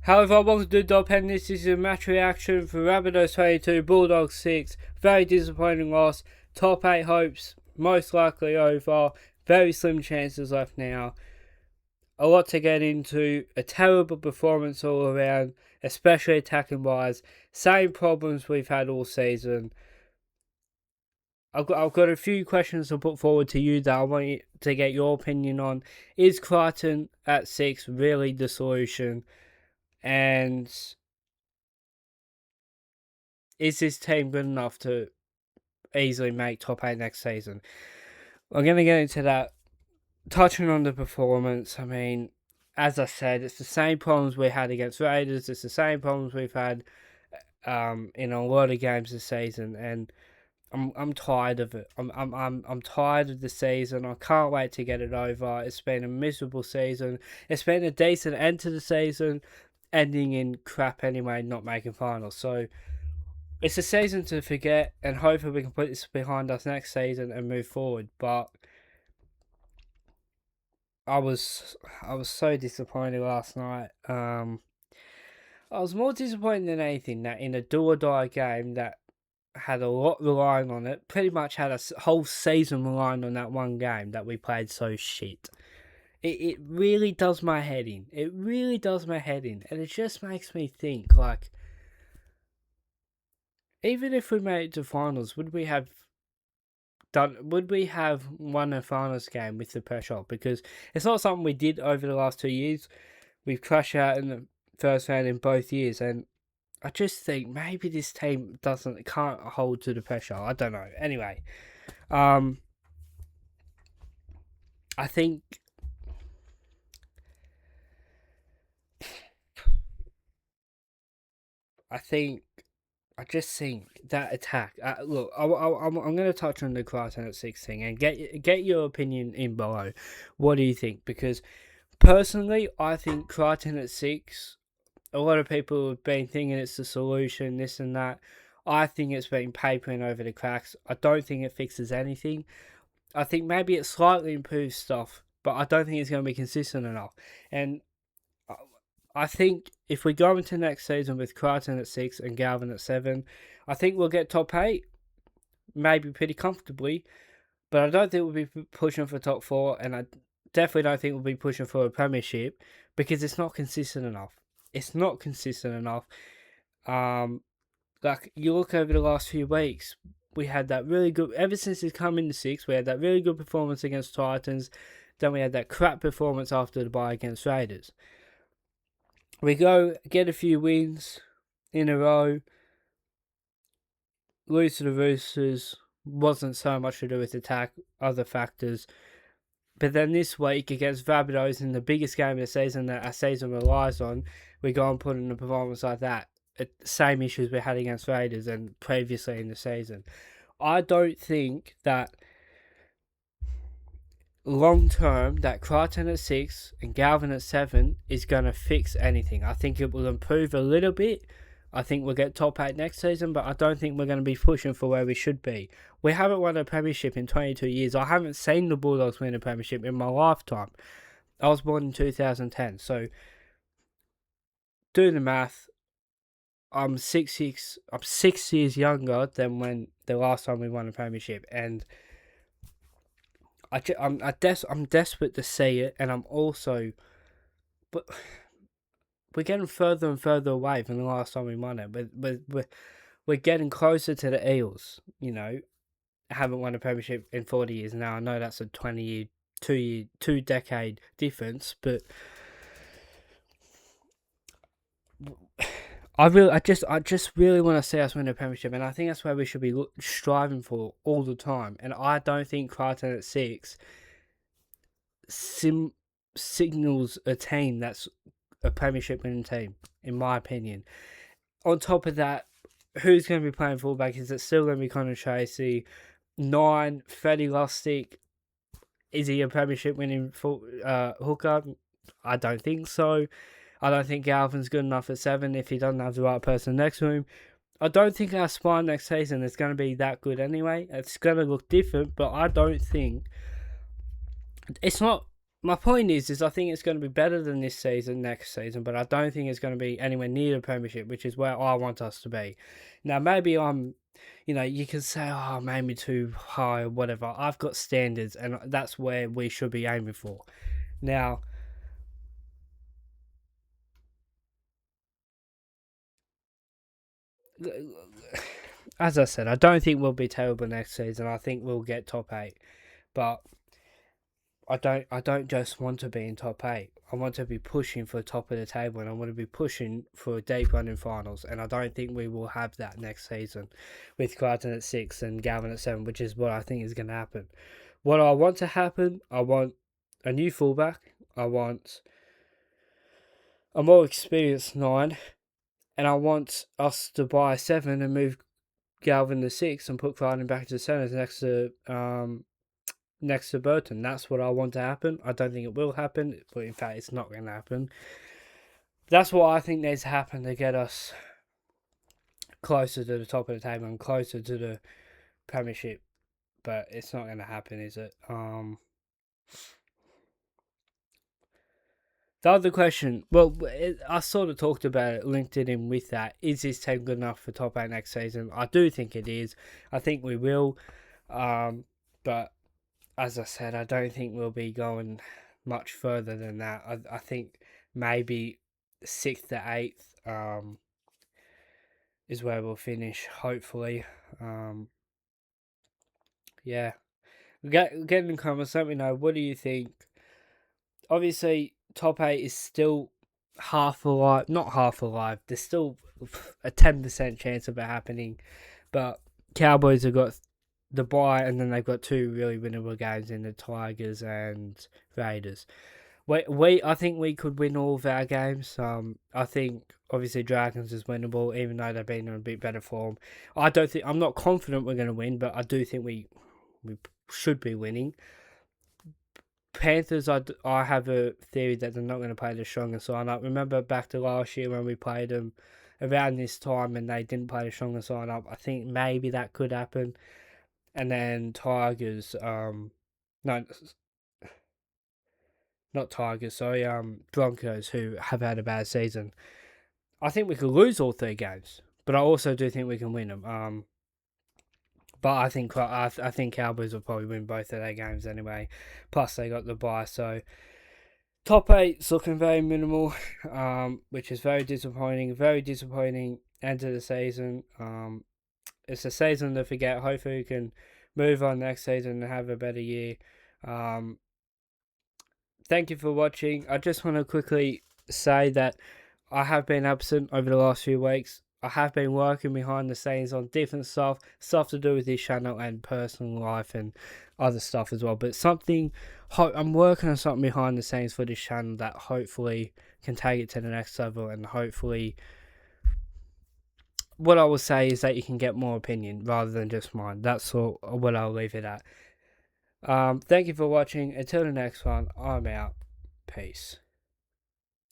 However, welcome to the Dog Pen. This is a match reaction for Rabbitohs 22, Bulldogs 6. Very disappointing loss. Top 8 hopes most likely over. Very slim chances left now. A lot to get into. A terrible performance all around, especially attacking wise. Same problems we've had all season. I've got a few questions to put forward to you that I want you to get your opinion on. Is Crichton at 6 really the solution? And is this team good enough to easily make top 8 next season? I'm going to get into that. Touching on the performance, I mean, as I said, it's the same problems we had against Raiders. It's the same problems we've had in a lot of games this season, and I'm tired of it. I'm tired of the season. I can't wait to get it over. It's been a miserable season. It's been a decent end to the season, ending in crap anyway, not making finals. So it's a season to forget, and hopefully we can put this behind us next season and move forward. But I was so disappointed last night. I was more disappointed than anything that in a do or die game that had a lot relying on it, pretty much had a whole season relying on that one game that we played so shit. It really does my head in. It really does my head in. And it just makes me think, like, even if we made it to finals, would we have won a finals game with the pressure? Because it's not something we did over the last 2 years. We've crashed out in the first round in both years, and I just think maybe this team can't hold to the pressure. I don't know. Anyway, I just think that attack. Look, I'm going to touch on the Crichton at 16 and get your opinion in below. What do you think? Because personally, I think Crichton at 6. A lot of people have been thinking it's the solution, this and that. I think it's been papering over the cracks. I don't think it fixes anything. I think maybe it slightly improves stuff, but I don't think it's going to be consistent enough. And I think if we go into next season with Crichton at 6 and Galvin at 7, I think we'll get top 8, maybe pretty comfortably. But I don't think we'll be pushing for top 4, and I definitely don't think we'll be pushing for a premiership because it's not consistent enough. It's not consistent enough. Like, you look over the last few weeks, we had that really good, ever since it's come into 6, we had that really good performance against Titans. Then we had that crap performance after the bye against Raiders. We go get a few wins in a row, lose to the Roosters, wasn't so much to do with attack, other factors. But then this week against Rabbitohs in the biggest game of the season that our season relies on, we go and put in a performance like that. Same issues we had against Raiders and previously in the season. I don't think that long term that Crichton at 6 and Galvin at 7 is going to fix anything. I think it will improve a little bit. I think we'll get top 8 next season, but I don't think we're going to be pushing for where we should be. We haven't won a premiership in 22 years. I haven't seen the Bulldogs win a premiership in my lifetime. I was born in 2010, so do the math. I'm 6 years younger than when the last time we won a premiership, and I'm desperate to see it, and but we're getting further and further away from the last time we won it. We're getting closer to the Eels. You know, haven't won a premiership in 40 years now. I know that's a 20-year, 2-decade difference, but I just really want to see us win a premiership, and I think that's where we should be striving for all the time. And I don't think Crichton at 6 signals a team that's a premiership winning team, in my opinion. On top of that, who's going to be playing fullback? Is it still going to be Connor Tracy? 9, Freddie Lustig. Is he a premiership winning hooker? I don't think so. I don't think Galvin's good enough at 7 if he doesn't have the right person next to him. I don't think our spine next season is going to be that good anyway. It's going to look different, but I don't think... It's not my point is I think it's going to be better than this season, next season, but I don't think it's going to be anywhere near the Premiership, which is where I want us to be. Now, maybe you can say, oh, maybe too high or whatever. I've got standards, and that's where we should be aiming for. Now, as I said, I don't think we'll be terrible next season. I think we'll get top 8, but I don't just want to be in top 8. I want to be pushing for the top of the table, and I want to be pushing for a deep run in finals. And I don't think we will have that next season with Crichton at 6 and Galvin at 7, which is what I think is going to happen. What I want to happen, I want a new fullback. I want a more experienced 9, and I want us to buy a 7 and move Galvin to 6 and put Crichton back to the centres next to Burton. That's what I want to happen. I don't think it will happen, but in fact, it's not going to happen. That's what I think needs to happen to get us closer to the top of the table and closer to the Premiership. But it's not going to happen, is it? The other question, I sort of talked about it, linked it in with that. Is this team good enough for top 8 next season? I do think it is. I think we will. But as I said, I don't think we'll be going much further than that. I think maybe 6th to 8th is where we'll finish, hopefully. Yeah. Get in the comments, let me know, what do you think? Obviously, top 8 is still half alive. Not half alive. There's still a 10% chance of it happening. But Cowboys have got the bye, and then they've got 2 really winnable games in the Tigers and Raiders. I think we could win all of our games. I think obviously Dragons is winnable, even though they've been in a bit better form. I'm not confident we're going to win, but I do think we should be winning. Panthers, I have a theory that they're not going to play the strongest lineup. Remember back to last year when we played them around this time and they didn't play the strongest lineup. I think maybe that could happen. And then Tigers, no, not Tigers, sorry, Broncos, who have had a bad season. I think we could lose all 3 games, but I also do think we can win them. But I think Cowboys will probably win both of their games anyway. Plus they got the bye, so top 8's looking very minimal, which is very disappointing. Very disappointing end of the season. It's a season to forget. Hopefully we can move on next season and have a better year. Thank you for watching. I just want to quickly say that I have been absent over the last few weeks. I have been working behind the scenes on different stuff to do with this channel and personal life and other stuff as well. But I'm working on something behind the scenes for this channel that hopefully can take it to the next level, and hopefully what I will say is that you can get more opinion rather than just mine. That's all what I'll leave it at. Thank you for watching. Until the next one, I'm out. Peace.